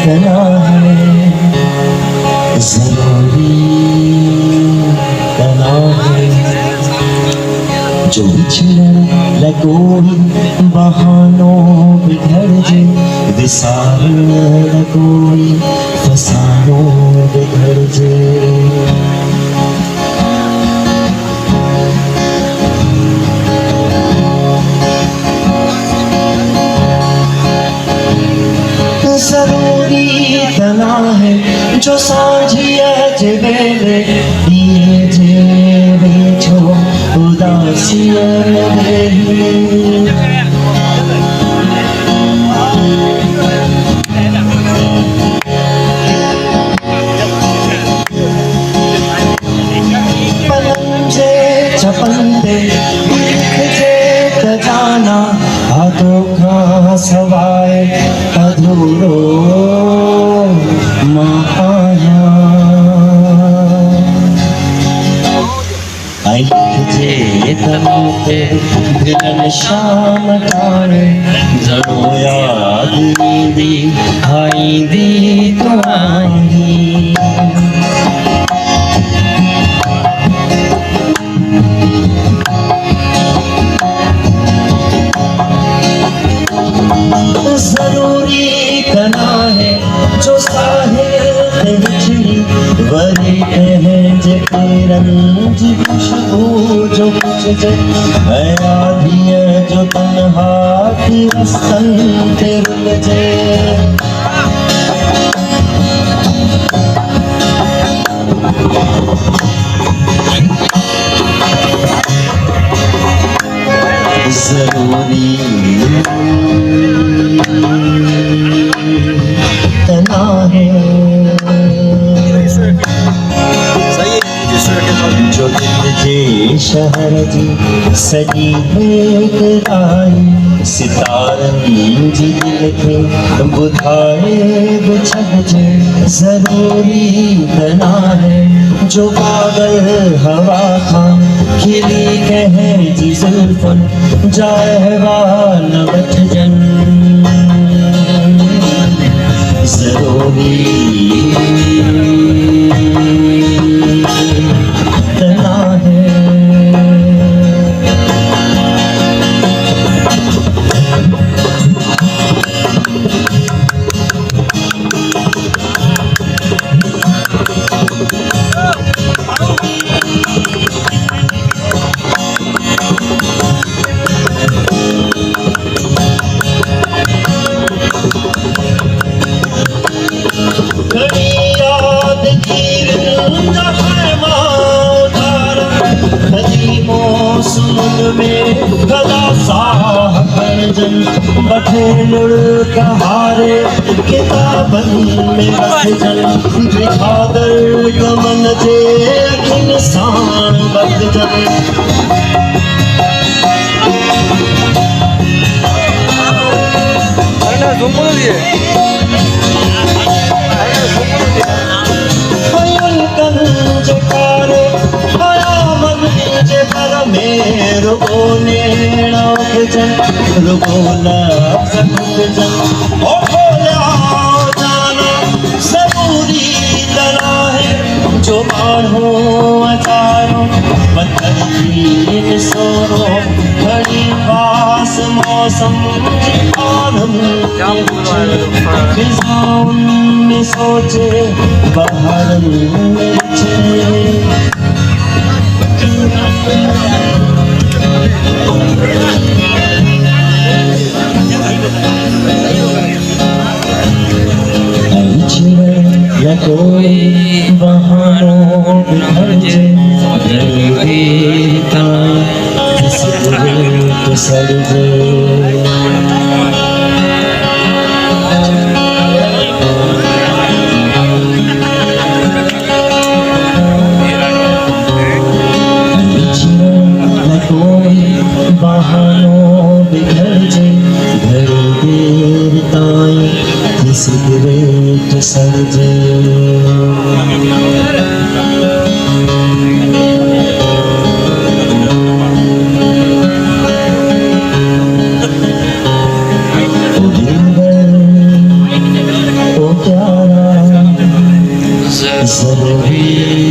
तना है, जरूरी तना है। जो बिछड़न लगोई बहानों बिगड़ जे, विसार लगोई फसानों बिगड़ जे। जरूरी तना है जो सांझिया जे वेले दिए जे बेचो उदासिया वेली। पलंजे चपंदे लिखजे खजाना, हाथों का सवाए अधूरो महाया। आई लिखजे तनते दिलन शाम तारे, जरो याद दी आई दी तो आई। जरूरी तना है जो साहिल बिछड़ी, वरी कहें जे रंज खुशबू जो कुछ जे मैं आधी जो तन्हा की रस्तन ते रुल जे। जरूरी तना है जो दिल जे शहर जी सजी बेकराई, सितारन जी दिल खे बुधाए बिछड़ जे। जरूरी तना है जो पागल हवा खां खिली कहे जी जुल्फन, जाएगा न बच जन। जरूरी तना है। बठे मुड़ कहारे किताबन में बखजन, बिहादर गमन जे इंसान बखजन। रुको नेणा जन रुको लफ्ज़ जन ओ खोला जाना जरूरी तना है जो मानो अचारो बदल सोरो घड़ी पास मौसम आनंद फिजाउन में सोचे बहार में या कोई बहारों बिखर जे, जरूरी तना किसी तो सड़ जे। बहारों बिखर जे, घड़ी देर ताई सिगरेट सड़ जे। ओ प्यार जरूरी